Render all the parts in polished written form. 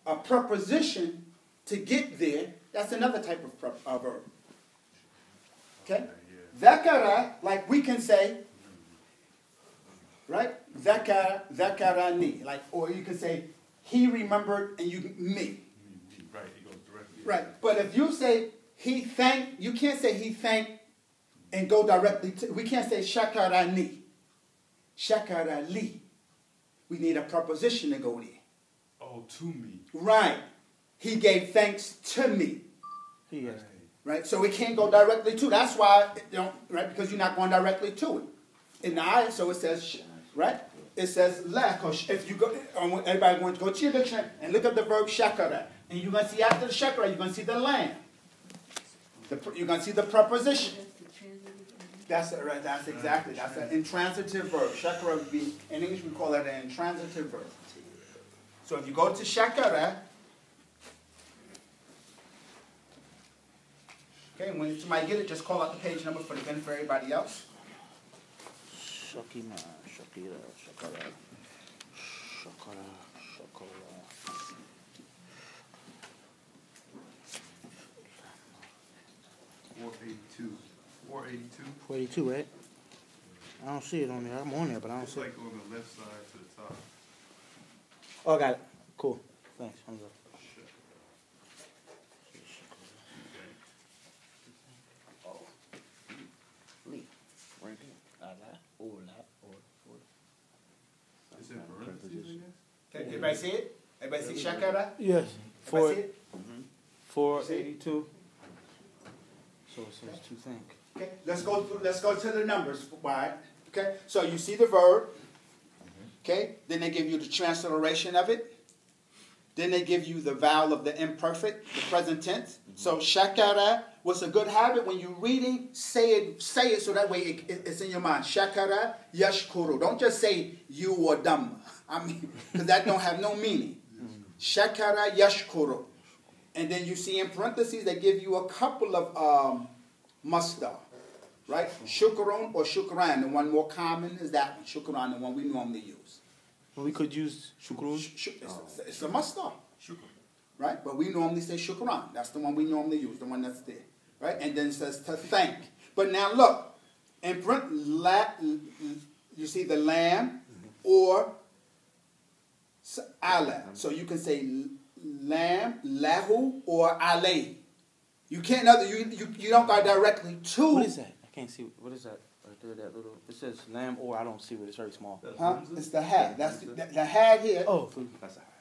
a preposition to get there, that's another type of verb. Okay? Dhakara, like we can say, right? Dhakarani. Like, or you can say, he remembered and me. Right, it goes directly. Right. But if you say he thanked, you can't say he thanked and go directly to, we can't say shakarani. Shakarali. We need a preposition to go there. Oh, to me. Right. He gave thanks to me. Yeah. Right? So it can't go directly to. That's why it don't, right? Because you're not going directly to it. In the ayah, so it says, right? It says la. If you go, everybody going to go to your dictionary and look up the verb shakara. And you're going to see after the shakara, you're going to see the lamb. You're going to see the preposition. That's it, right. That's exactly. That's an intransitive verb. Shakara would be, in English we call it an intransitive verb. So if you go to shakara, okay, when somebody get it, just call out the page number for the benefit of everybody else. Shakima, Shakira, Shakara, Shakara, Shakara. 482, right? I don't see it on there. I'm on there, but I don't see it. It's like on the left side to the top. Oh, I got it. Cool. Thanks. I'm good. Is it parentheses in Okay, everybody see it? Everybody see shakara? Yes. Everybody see it? 482. So it says to think. Okay, let's go to the numbers. Why? Okay, so you see the verb. Okay, then they give you the transliteration of it. Then they give you the vowel of the imperfect, the present tense. So shakara, what's a good habit when you're reading? Say it so that way it's in your mind. Shakara yashkuru. Don't just say you or dhamma. I mean, because that don't have no meaning. Shakara yashkuru. And then you see in parentheses they give you a couple of masdar. Right? Shukran or shukran. The one more common is that one. Shukran, the one we normally use. Well, we could use shukrun. It's a masdar. Right? But we normally say shukran. That's the one we normally use, the one that's there. Right? And then it says to thank. But now look, in print, you see the lamb or ala. So you can say lamb, lahu, or alay. You can't you don't go directly to. What is that? I can't see. What is that? Right there, that little. It says lamb, or I don't see it. It's very small. Huh? It's the hat. That's the hat here. Oh, that's a hat.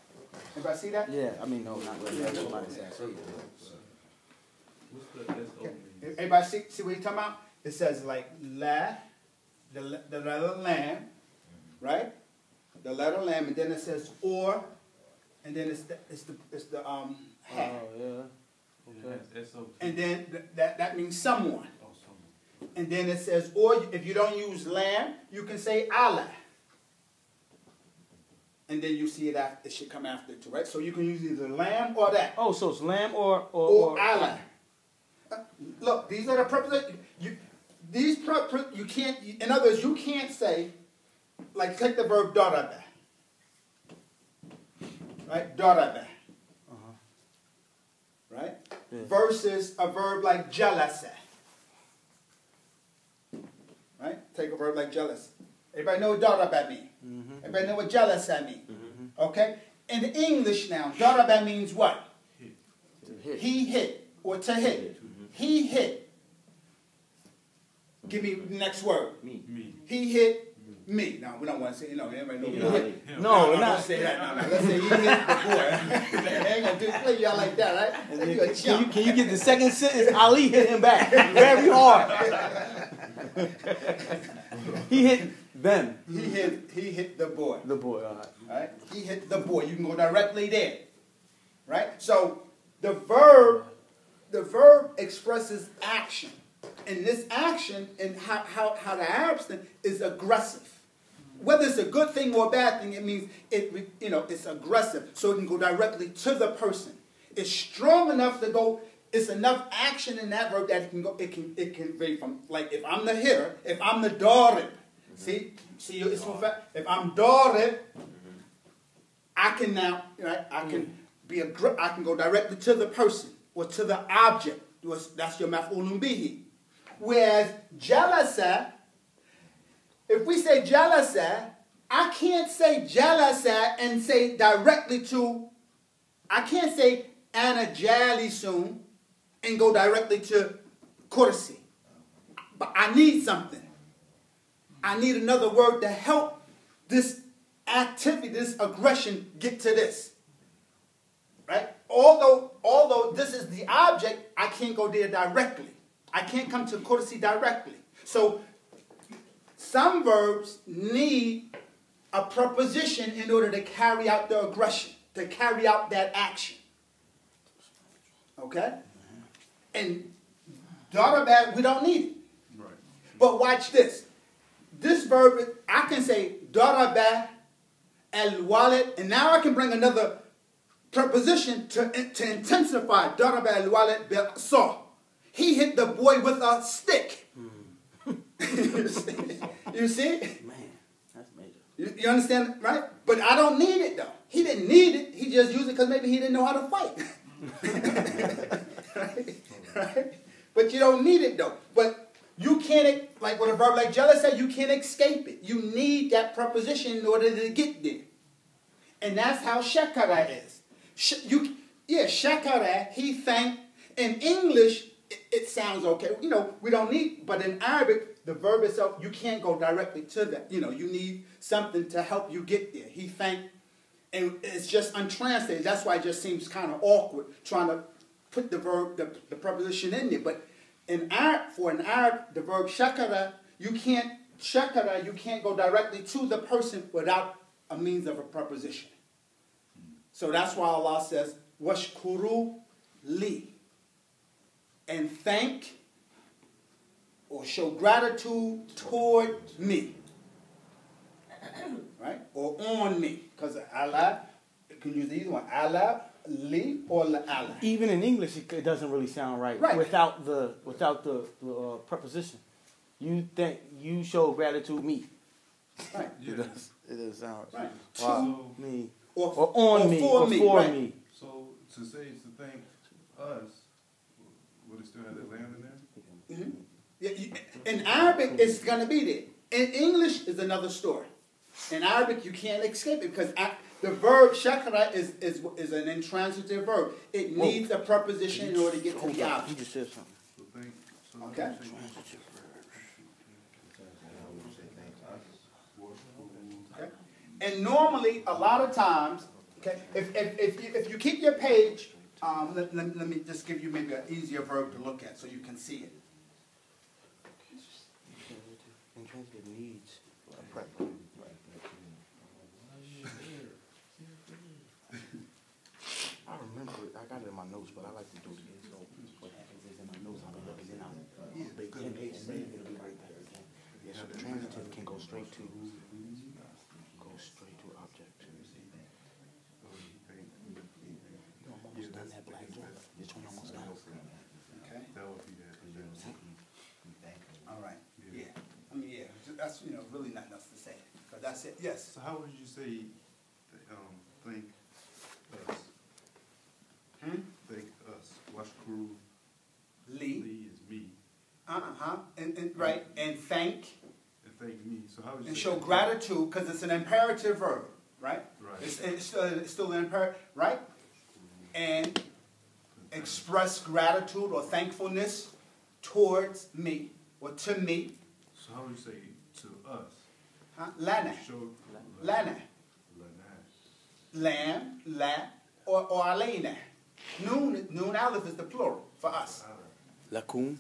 Everybody see that? Yeah, I mean, no, not really. That's what I said. Okay. Everybody see what he's talking about? It says like la, the letter lamb, right? The letter lamb, and then it says or, and then it's the hat. Oh yeah. Okay. And then that means someone. And then it says, or if you don't use lamb, you can say Allah. And then you see it should come after it too, right? So you can use either lamb or that. Oh, so it's lamb or Allah. Look, these are the prepositions. You can't, in other words, you can't say, like take the verb darabe. Right? Darabe. Right? Yeah. Versus a verb like jalasa. Right? Take a verb like jealous. Everybody know what daraba means? Everybody know what jalasa means? Okay? In English now, daraba means what? Hit. He hit or to hit. He hit. Give me the next word. Me. He hit me. No, we don't want to say, everybody know. No, we're not say that. No. Let's say he hit the boy. They ain't going to play y'all like that, right? Can you get the second sentence? Ali hit him back very hard. He hit them. He hit the boy. The boy, all right. He hit the boy. You can go directly there. Right? So the verb expresses action. And this action and how the Arabs think is aggressive. Whether it's a good thing or a bad thing, it means it's aggressive. So it can go directly to the person. It's strong enough to go. It's enough action in that verb that it can go. It can vary from, like, if I'm the hitter, if I'm the darib. See, it's if I'm darib, I can now, right? I can I can go directly to the person or to the object. That's your maf'ulun bihi. Whereas jalasa, if we say jalasa, I can't say jalasa and say directly to, I can't say ana jalisun and go directly to kursi. But I need something. I need another word to help this activity, this aggression get to this. Right? Although this is the object, I can't go there directly. I can't come to kursi directly. So some verbs need a preposition in order to carry out the aggression, to carry out that action. Okay? And daraba, we don't need it. Right. But watch this. This verb, I can say daraba al-walid, and now I can bring another preposition to intensify. Daraba al-walid bil-saw. He hit the boy with a stick. You see? Man, that's major. You understand, right? But I don't need it, though. He didn't need it. He just used it because maybe he didn't know how to fight. Right? But you don't need it, though. But you can't, like with a verb like Jella said, you can't escape it. You need that preposition in order to get there. And that's how shakara is. Shakara, he thanked. In English, it sounds okay. You know, we don't need, but in Arabic, the verb itself, you can't go directly to that. You know, you need something to help you get there. He thanked, and it's just untranslated. That's why it just seems kind of awkward trying to put the verb, the preposition in there. But in Arab, for an Arab, the verb shakara, you can't go directly to the person without a means of a preposition. So that's why Allah says, washkuru li. And thank or show gratitude toward me. Right? Or on me. Because Allah, you can use either one. Allah, li, or la Allah. Even in English, it doesn't really sound right, without the preposition. You show gratitude me. Right. It doesn't sound right. Wow. To me. Or on me. Or for right. me. So to say to thank us, would it still have that lamb in there? Mm-hmm. Yeah, in Arabic, it's going to be there. In English, is another story. In Arabic, you can't escape it because the verb shakara is an intransitive verb. It needs a preposition in order to get to the object. You just said something. Okay. Okay. And normally, a lot of times, okay, if you keep your page, let me just give you maybe an easier verb to look at so you can see it. Intransitive needs. I remember it. I got it in my notes, but I like to do it again. So what happens is in my notes, I'll be looking in on it. And then it'll be right there again. Yeah, so the transitive can go straight to object. You almost done that, Black Joe. This one almost done. Okay. That would be that. All right. Yeah. I mean, yeah. That's really nothing else to say. But that's it. Yes. So how would you say thank us? Thank us. Washkuru li is me. And right. And thank. And thank me. So how would you and say show that? gratitude because it's an imperative verb, right? Right. It's still an imperative, right? And express gratitude or thankfulness towards me or to me. So how would you say to us? Lana. Show Lana. Lamb, la, or alayna. Noon aleph is the plural for us. Lakum.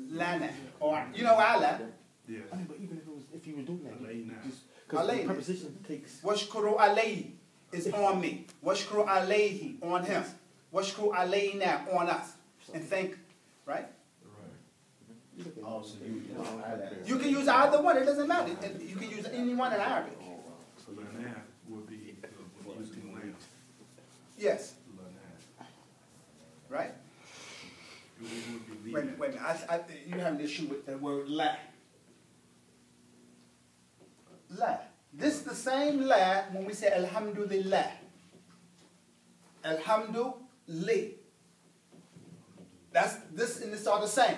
Lana. Or, Allah. Yeah. I mean, but even if you were doing that, Because the preposition takes. Washkuru alayhi is on me. Washkuru alayhi on him. Washkuru alayna on us. And thank, right? You can use either one. It doesn't matter. You can use any one in Arabic. So lanah would be using lamb. Yes. Lanah. Right? It would be Wait a minute. You have an issue with the word la. La. This is the same la when we say alhamdulillah. Alhamdulillah. That's this and this are the same.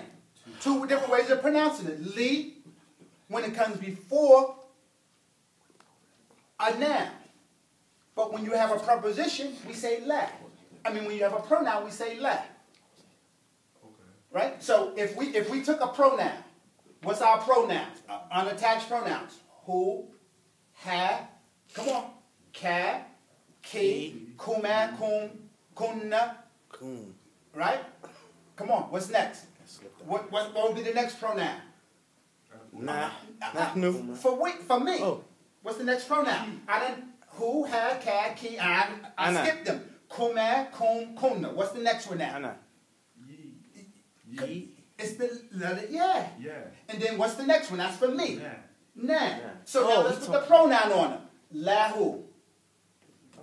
Two different ways of pronouncing it. Li, when it comes before a noun. But when you have a preposition, we say la. I mean, when you have a pronoun, we say la. Okay. Right? So if we took a pronoun, what's our pronouns? Unattached pronouns. Who, ha, come on, ka, ki, kuma, kum, kunna. Coon. Right? Come on, what's next? What would be the next pronoun? Nah. For me. Oh. What's the next pronoun? I didn't. Who, ha, ka, ki, I Ana. skipped them. Kuma, kum, kunna. What's the next one now? Ana. Ye. It's the letter yeah. Yeah. And then what's the next one? That's for me. Nah. Nah. Yeah. So now let's put the pronoun on them. Lahu.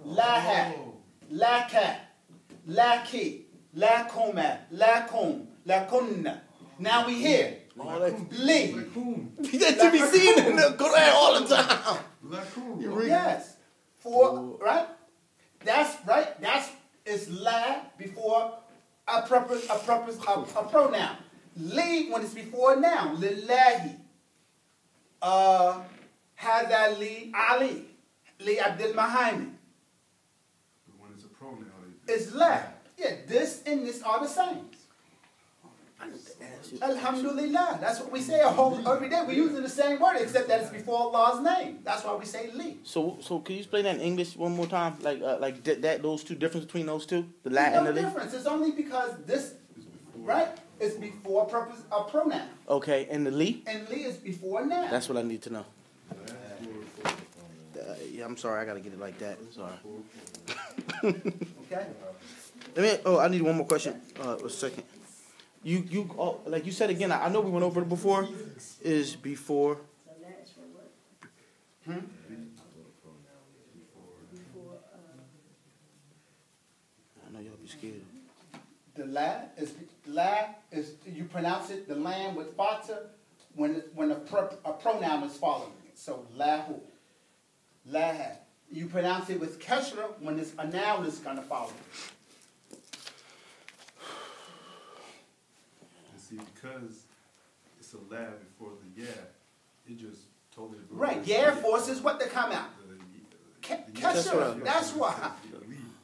Laha. Oh. Laka. Laki. Lakuma. Lakum. Lakunna. Now we here. All that. Li. Lakum. That you be seeing in the Quran all the time. Lakum. Yes. For right? That's right. That's it's la before a pronoun. Li when it's before a noun. Lillahi. Hada li Ali. Li Abdur-Rahman. But when it's a pronoun, It's la. Yeah, this and this are the same. Alhamdulillah. That's what we say every day. We're using the same word except that it's before Allah's name. That's why we say li. So can you explain that in English one more time? Like that those two difference between those two, the la There's and no the li. difference. It's only because this, right, is before a pronoun. Okay, and the li. And li is before a noun. That's what I need to know. Yeah, I'm sorry, I gotta get it like that. I'm sorry. Okay? I need one more question. A second. You like you said again. I know we went over it before. Is before. Hmm? I know y'all be scared. The la is you pronounce it the lamb with fata when a pronoun is following it. So lahu, laha. You pronounce it with kesra when it's a noun is gonna follow it. see, because it's a lab before the yeah, it just totally. Right, yeah force is what to come out. Kesra, that's why.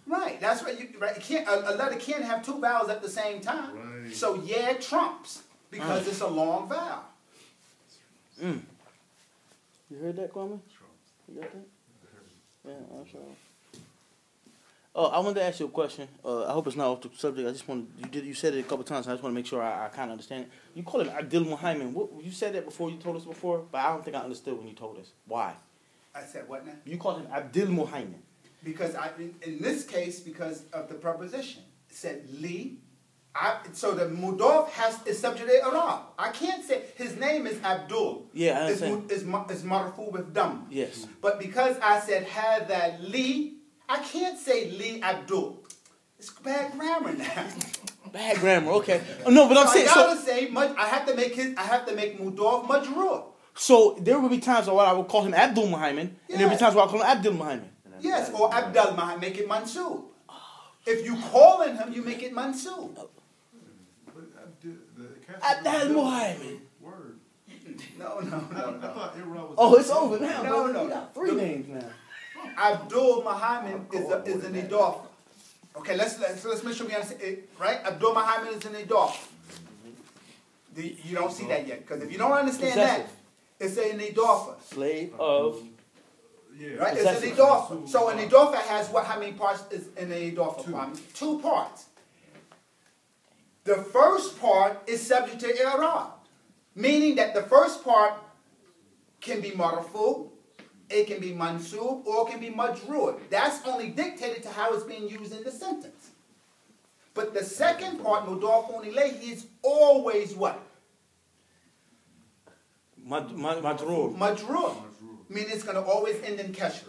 Right, that's what you. Right, it can't, a letter can't have two vowels at the same time. Right. So yeah trumps because it's a long vowel. Mm. You heard that, Kwame? You got that? Yeah, I'm sure. I wanted to ask you a question. I hope it's not off the subject. I just want you said it a couple times. So I just want to make sure I kind of understand it. You call him Abdur-Rahman. You said that before. You told us before, but I don't think I understood when you told us. Why? I said what now? You called him Abdur-Rahman. Because in this case, because of the preposition, it said li. So the mudaf is subject to Arab. I can't say his name is Abdul. Yeah, I understand. It's marfu with dam. Yes. But because I said hadha li, I can't say li Abdul. It's bad grammar now. Bad grammar. Okay. No, but I'm saying I gotta say I have to make mudaf majrur. So there will be times where I will call him Abdur-Rahman, and there will be times where I call him Abdur-Rahman. Yes, or Abdul-Rahman, make it mansub. If you calling him, you make it mansub. Abdul-Rahman. Word. No. I thought Iraq was. Oh, it's over now. No. You got 3 names now. Abdul-Rahman is an idaf. Okay, let's make sure we understand it, right? Abdul-Rahman is an idaf. You don't see that yet, because if you don't understand that, it's an idafa. Slave of. Yeah. Right? It's an idafa. So an idafa has what? How many parts is in an idafa? 2 parts. The first part is subject to i'rab, meaning that the first part can be marfu, it can be mansub, or it can be majrur. That's only dictated to how it's being used in the sentence. But the second part, mudafun ilayhi, is always what? Majrur. Majrur. Meaning it's going to always end in kasra.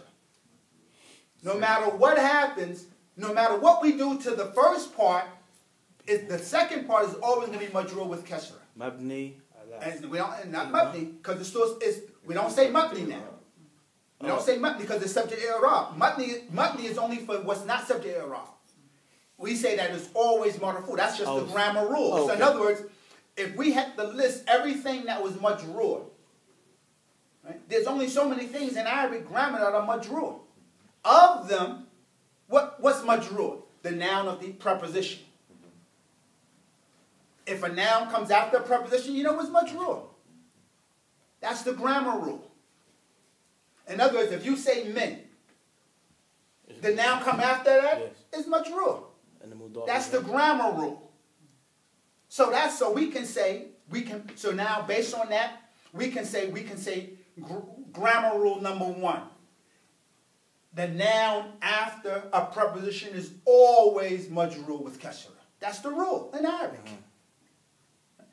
No matter what happens, no matter what we do to the first part, the second part is always going to be majrur with kasra. Mabni. And we don't, not mabni, because the source is, we don't say mabni now. We don't say mabni because it's subject to i'rab. Mabni is only for what's not subject to i'rab. we say that it's always marfu. That's just the grammar rule. Oh, So in other words, if we had to list everything that was majroor, right? There's only so many things in Arabic grammar that are majroor. Of them, what's majroor? The noun of the preposition. If a noun comes after a preposition, you know it's majroor. That's the grammar rule. In other words, if you say min, the noun come after that is majroor. That's the grammar rule. So we can say so now based on that we can say grammar rule number 1. The noun after a preposition is always majroor with kasra. That's the rule in Arabic.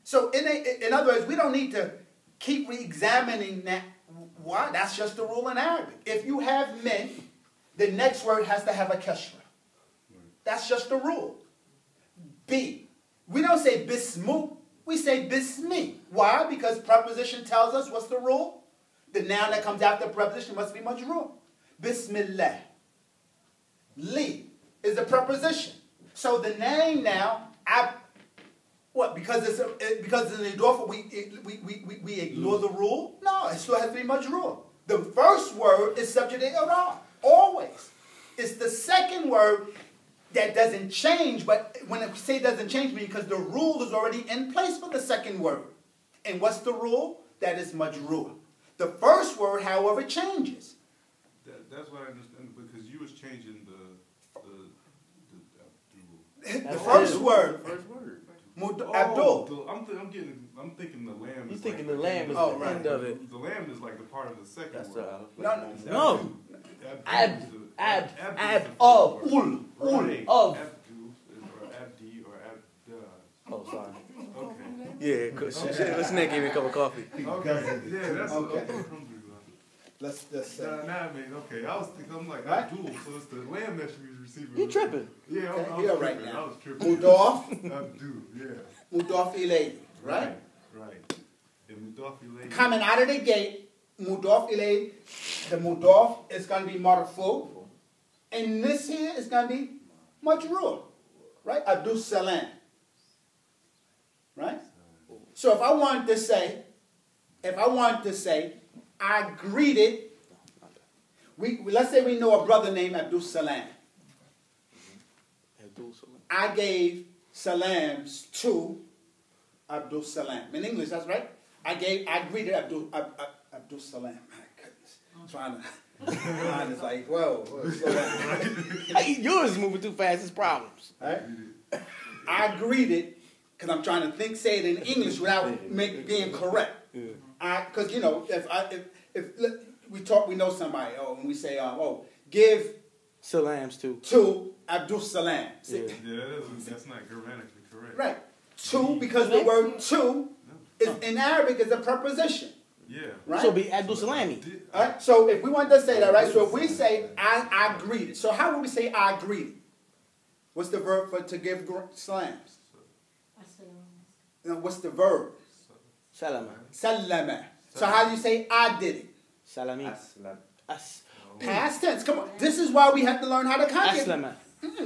So in other words, we don't need to keep re-examining that. Why? That's just the rule in Arabic. If you have min, the next word has to have a kasra. That's just the rule. B. We don't say bismu, we say bismi. Why? Because preposition tells us what's the rule? The noun that comes after preposition must be majroor. Bismillah. Li is a preposition. So the name now, because it's an idafa, we ignore the rule? No, it still has to be majroor. The first word is subject to i'rab, always. It's the second word that doesn't change, but when I say doesn't change, because the rule is already in place for the second word. And what's the rule? That is majroor. The first word, however, changes. That's what I understand, because you was changing the first word. The first word. Abdul. I'm thinking the lamb. You is thinking like the lamb is the end of it? The lamb is like the part of the second word. No. Ab. Of. Abdu or abdi or abda. Oh, sorry. Okay. Yeah, let's not give me a cup of coffee. Okay. Yeah, that's okay. Let's say. Nah, I mean, okay. I'm like, Abdul, so it's the lamb that you was receiving. You tripping? Yeah, Okay, I was right tripping. now. I was tripping. Mudaf. Abdu, yeah. Mudaf ilayhi. Right? Right. And Mudaf ilayhi. Coming out of the gate, Mudaf ilayhi, the Mudaf is going to be marfu. And this here is going to be majroor. Right? Abdus salam. Right? So if I wanted to say, I greeted, let's say we know a brother named Abdul Salam. I gave salams to Abdul Salam. In English, that's right. I greeted Abdul Salam. My goodness. I'm trying to, it's like, whoa, slow down. Yours is moving too fast, it's problems. Right? I greeted, because I'm trying to say it in English without being correct. Because if we know somebody, and we say, give salams to Abdul Salam. Yeah, that's not grammatically correct. Right. To, because the word to is in Arabic is a preposition. Yeah. Right. So be Abdul Salami. Right. So if we want to say that, right? So if we say I greeted. So how would we say I greeted? What's the verb for to give salams? What's the verb? Salama. Salama. So how do you say I did it? Salami. Past tense. Come on. This is why we have to learn how to conjugate. Aslama.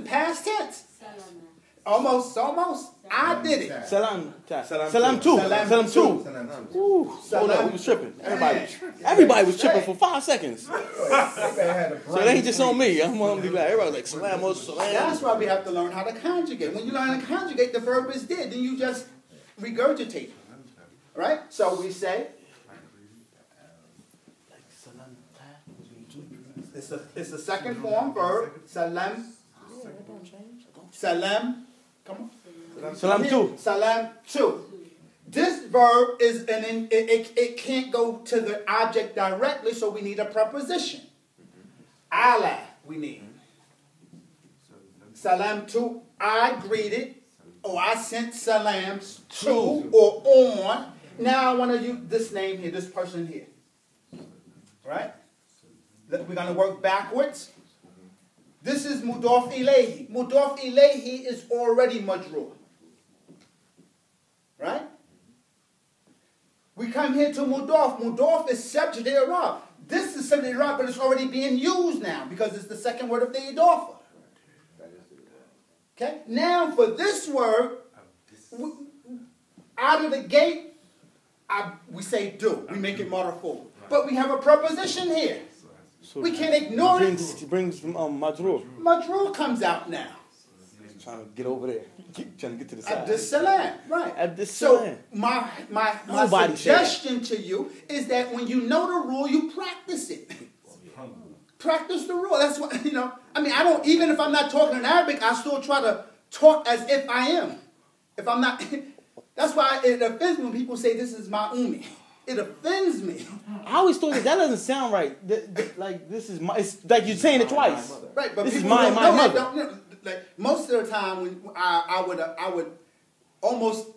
Past tense. Almost. I did it. Salam too. Salam too. Hold on, we was tripping. Everybody was tripping for 5 seconds. So it ain't just on me. I'm gonna be like, everybody was like salam. That's why we have to learn how to conjugate. When you learn how to conjugate, the verb is did. Then you just regurgitate. Right? So we say. It's a second form verb. Salam. Salam. Come on. Salam too. Salam too. This verb is it can't go to the object directly, so we need a preposition. Ala we need. Salam to, I greeted, or I sent salams to or on. Now I want to use this name here, this person here. Right? We're going to work backwards. This is mudaf ilayhi. Mudaf ilayhi is already majroor. Right? We come here to mudaf. Mudaf is subject to i'rab. This is subject to i'rab, but it's already being used now because it's the second word of the idafa. Okay? Now for this word, out of the gate, we say do. We make it marfu. But we have a preposition here. So We can't ignore it. Brings Majrur. Majrur comes out now. Trying to get over there. Trying to get to the side. Abdus-Salam, right. Abdus-Salam. So my Nobody suggestion to you is that when you know the rule, you practice it. Practice the rule. That's what, I mean, I don't, even if I'm not talking in Arabic, I still try to talk as if I am. If I'm not, that's why it offends me when people say this is my umi. It offends me. I always thought that doesn't sound right. Like this is my. It's like you're saying it twice. Right, but this is people my don't know mother. that, like most of the time, when I would almost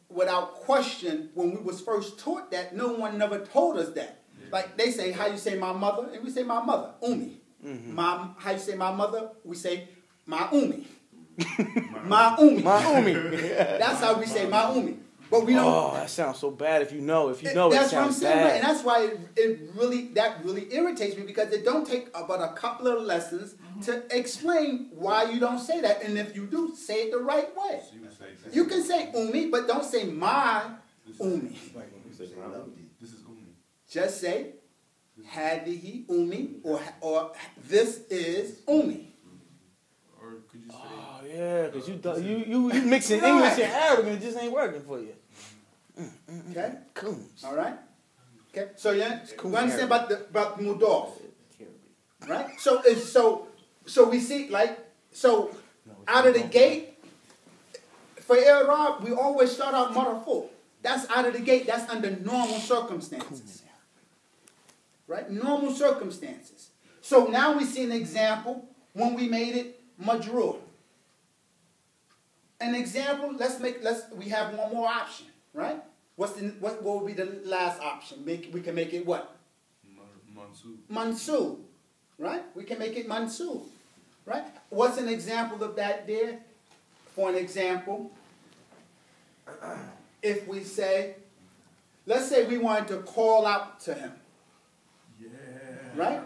without question, when we was first taught that, no one never told us that. Like they say, how you say my mother, and we say my mother, umi. Mm-hmm. How you say my mother, we say my umi. My umi. My umi. That's how we say my umi. But we don't. Oh, that sounds so bad. If you know, That's it what I'm sounds saying, bad. right? And that's why that really irritates me, because it don't take but a couple of lessons to explain why you don't say that. And if you do, say it the right way. You can say umi, but don't say my umi. This is umi. Just say hadihi umi, or this is umi. Or could you say? Oh yeah, because you mixing English and Arabic and it just ain't working for you. Okay. Cool. All right. Okay. So yeah, we understand about the mudaf, right? So we see out of the gate for Arab we always start out marfu. That's out of the gate. That's under normal circumstances, right? Normal circumstances. So now we see an example when we made it majrur. An example. We have one more option. Right? What would be the last option? We can make it what? Mansub. Mansub. Right? We can make it mansub. Right? What's an example of that there? For an example, if we say, let's say we wanted to call out to him. Yeah. Right?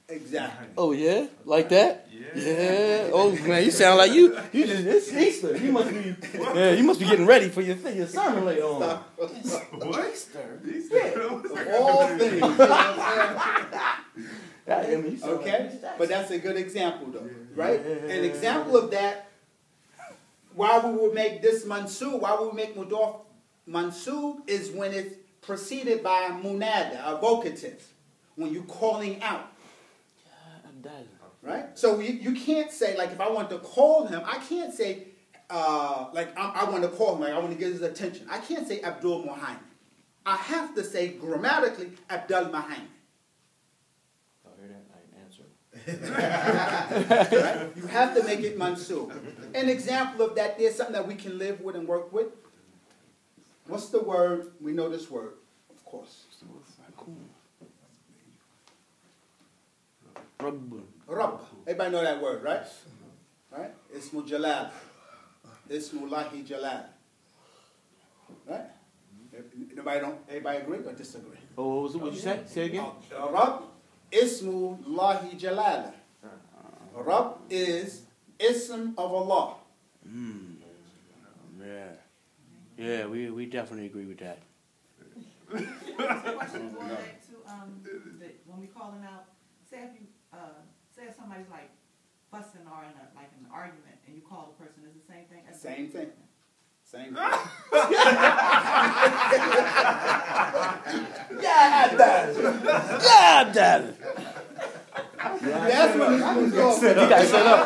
Exactly. Oh yeah, like that? Yeah. Oh man, you sound like you just it's Easter. You must be you must be getting ready for your sermon later on. What? Easter. Yeah. All things. Okay? But that's a good example though. Right? An example of that, why we would make this mansub, why we would make mudaf mansub, is when it's preceded by a munada, a vocative. When you're calling out. Right? So you can't say, like, if I want to call him, I can't say, I want to call him, like, I want to get his attention. I can't say Abdur-Rahman. I have to say, grammatically, Abdul-Rahman. I hear that, I answer. Right? You have to make it mansub. An example of that, there's something that we can live with and work with. What's the word? We know this word, of course. Rabb. Everybody know that word, right? Right? Ismu Jalal. Ismullahi Jalal. Right? Everybody agree or disagree? Oh, what you say? Say it again. Rabb, Ismullahi Jalal. Rabb is Ism of Allah. Yeah, we definitely agree with that. Question going back to when we calling out, say if somebody's like fussing or in an argument and you call the person, is the same thing? Same thing. Same thing. Yeah, Dad. That's when it's going to You got set up.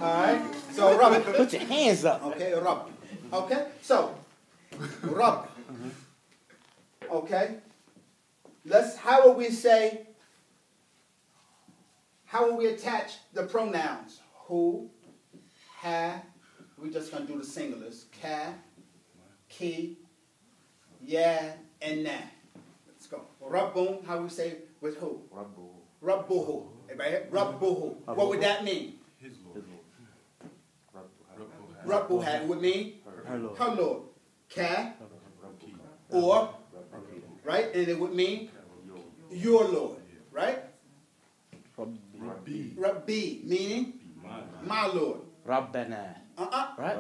Alright. So Rabb. Put your hands up. Okay, Rabb. Okay? So Rabb. Okay? How will we attach the pronouns? Who, ha, we're just going to do the singulars. Ka, ki, ya, and na. Let's go. Rabbun, how we say with who? Rabbuhu. Everybody hear? Rabbuhu. What would that mean? His Lord. Rabbuha would mean? Her Lord. Her Lord. Ka, or, right? And it would mean your Lord, right? Rabbi, meaning my Lord. Rabbana. Right?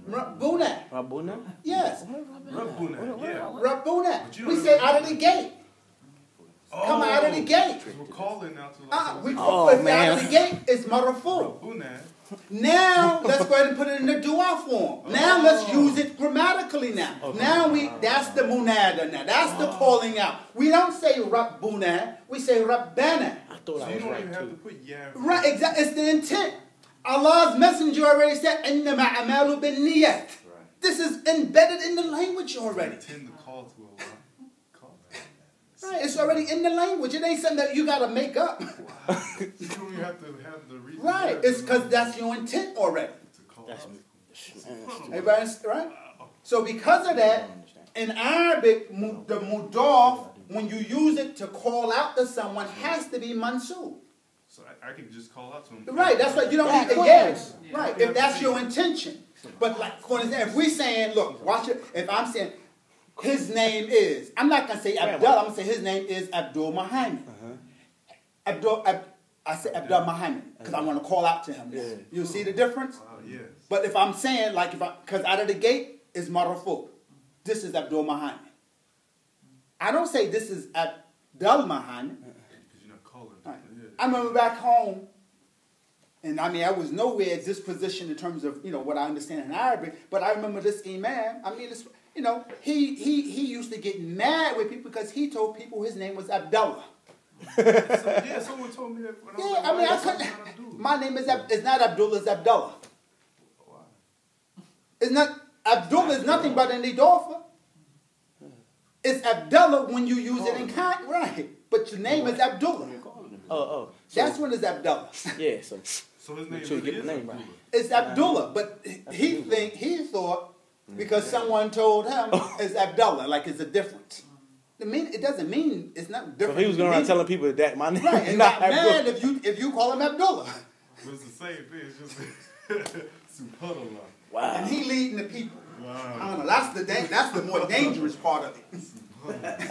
Rabbuna. Rabbuna? Yes. Rabbuna, yeah. Rabbuna. But you We don't say know- out of the gate. Come out of the gate. We're calling now to We like call Oh, it out man. of the gate. It's marafu. Rabbuna. Now let's go ahead and put it in the dua form. Now let's use it grammatically now. Now that's the munada now. That's the calling out. We don't say Rabbuna, we say Rabbana. I thought So I you was don't right even have to too. put yeah. Right, exactly. It's the intent. Allah's messenger already said, إِنَّمَا أَعْمَالُ بِالنِّيَّةِ. This is embedded in the language already. Intend to call to Allah. Call. Right, it's already in the language. It ain't something that you got to make up. You don't even have to have the reason. Right, it's because that's your intent already. To call That's out. Everybody, right? So because of that, in Arabic, the mudaf, when you use it to call out to someone, has to be mansub. So I can just call out to him. Right, that's right. You don't need to yes. Right, if that's your intention. But like, for instance, if we're saying, look, watch it. If I'm saying his name is, I'm not gonna say Abdullah. I'm gonna say his name is Abdur-Rahman. I say Abdur-Rahman because I want to call out to him. Yeah. You see the difference? Yes. But if I'm saying like because out of the gate is marafu, this is Abdur-Rahman. I don't say this is Abdul-Rahman. Because you're not calling. Right. Yeah. I remember back home, and I mean, I was nowhere at this position in terms of, what I understand in Arabic, but I remember this imam, he used to get mad with people because he told people his name was Abdullah. Someone told me that when I was I couldn't, my name is, it's not Abdullah, it's Abdullah. Why? It's not, Abdullah is nothing but an idafa. It's Abdullah when you use it in kind, right, but your name is Abdullah. That's when it's Abdullah. Yeah, so his name sure you get is the name right. Abdullah. It's Abdullah, but he thought because someone told him it's Abdullah, like it's a difference. It doesn't mean it's not So different. he was going around telling people that my name right, is and not got mad Abdullah. if you call him Abdullah, But it's the same thing. It's just subhanallah. Wow. and he leading the people. Wow. I don't know. That's the more dangerous part of it.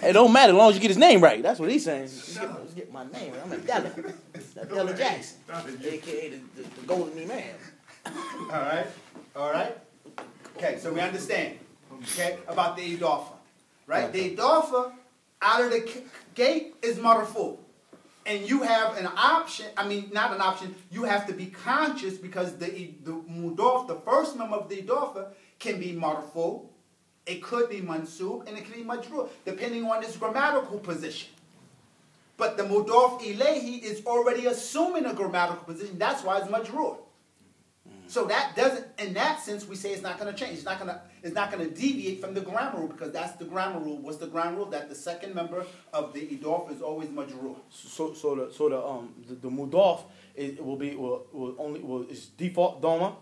It don't matter as long as you get his name right. That's what he's saying. Let's get my name right. I'm Abdullah. Abdullah Jackson, a.k.a. the golden imam. All right. Okay, so we understand. Okay, about the idafa, right? The idafa out of the gate is marfu, and you have an option. I mean, not an option. You have to be conscious because the mudaf, the first member of the idafa, can be marfu. It could be mansub and it can be majrur, depending on its grammatical position. But the mudaf ilayhi is already assuming a grammatical position. That's why it's majrur. So that doesn't, in that sense, we say it's not going to change. It's not going to deviate from the grammar rule because that's the grammar rule. What's the grammar rule? That the second member of the idaf is always majrur. So the mudaf is default dhamma,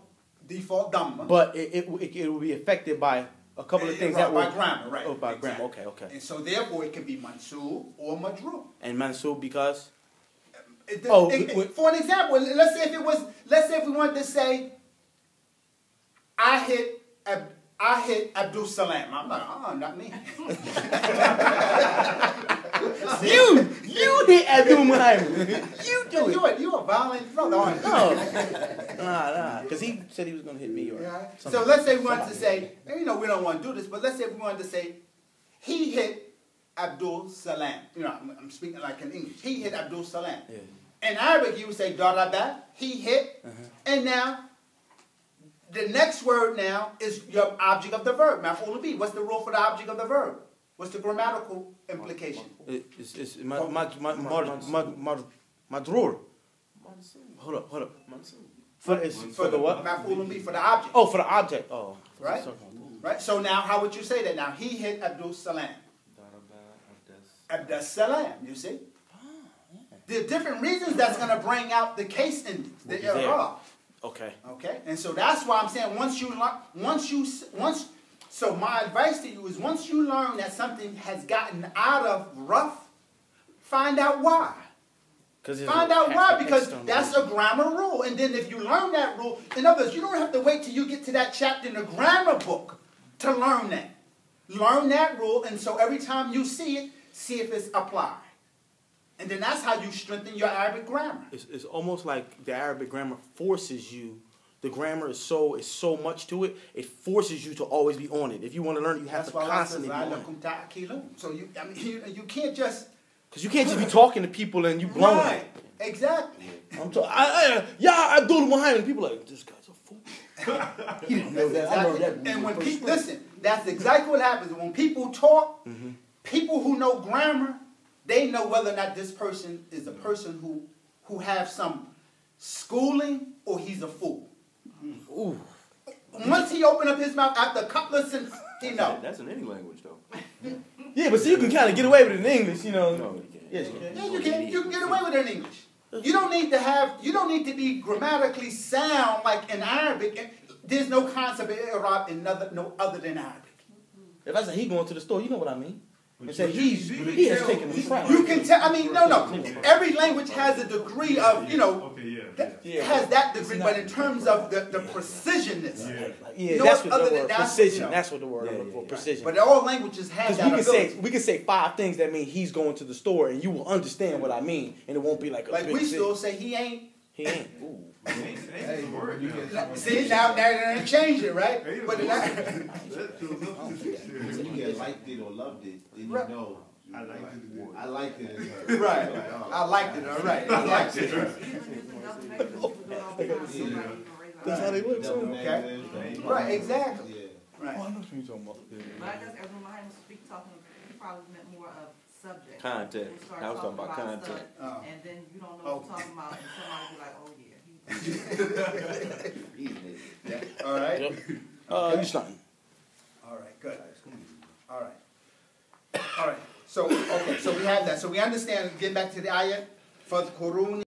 Default dhamma. but it will be affected by a couple of things that will by grammar, right? Oh, by exactly. grammar. Okay. And so therefore, it can be mansub or majrur. And mansub because For an example, let's say if we wanted to say, I hit Abdul Salam. I'm like, not me. you hit Abdul Muhammad. You do it. You a violent brother, aren't you? No, nah, because he said he was gonna hit me or something. So let's say we wanted to say, we don't want to do this, but let's say we wanted to say, he hit Abdul Salam. I'm speaking like in English. He hit Abdul Salam. Yeah. In Arabic, you would say daraba. He hit, and now the next word now is your object of the verb. Maf'ul bi. What's the rule for the object of the verb? What's the grammatical implication? It's madrur. Hold up. For the what? Maf'ul bi, for the object. Oh, for the object. Oh, Right? Right. So now, how would you say that? Now he hit Abdul Salam. Abdus Salam. You see. There are different reasons that's going to bring out the case endings, the i'rab. Okay. Okay, and so that's why I'm saying so my advice to you is once you learn that something has gotten out of rough, find out why. Find out why, because that's a grammar rule. And then if you learn that rule, in other words, you don't have to wait till you get to that chapter in the grammar book to learn that. Learn that rule, and so every time you see it, see if it's applied. And then that's how you strengthen your Arabic grammar. It's almost like the Arabic grammar forces you. The grammar is so much to it. It forces you to always be on it. If you want to learn it, you have to constantly be on it. So you can't just, because you can't just be talking to people and you blowing right, it. exactly. I'm talking, yeah, Abdur-Rahman. People are like, this guy's a fool. He didn't know that. I know that. And when people listen, that's exactly what happens. When people talk, people who know grammar, they know whether or not this person is a person who have some schooling or he's a fool. Ooh. Once he opened up his mouth after a couple of sentences, he know. That's in any language, though. Yeah, but see, you can kind of get away with it in English, you know. No, you can't. Yes, you can. Yeah, you can get away with it in English. You don't need to be grammatically sound like in Arabic. There's no concept of Arab in no other than Arabic. If I say he going to the store, you know what I mean. And say But he has taken the trap. You can tell. I mean, no. Every language has a degree of, Okay, yeah. has that degree, but in terms of the precisionness. Yeah, No that's what other the than word that, precision. That's what the word I'm Yeah, looking for. yeah. Precision. But all languages have that ability. we can say 5 things that mean he's going to the store, and you will understand what I mean, and it won't be like a Like big we thing. still say he ain't. He ain't. Ooh. Hey, word, you get See, now they change it, right? But You either liked it or loved it, then you Right. know. I liked it. I liked it. As her. right. I liked it. All right. I liked it. That's how they look, Double too. negatives, Right. Exactly. Yeah. Right. Oh, I know what you're talking about. But I guess Abdur-Rahman was he probably meant more of subject. Content. We start I was talking about content. stuff, Oh. and then you don't know what you're talking about, and somebody be like, oh yeah. All right. Yep. You starting. All right. Good. All right. All right. So we have that. So we understand. Getting back to the ayat. فَاذْكُرُونِي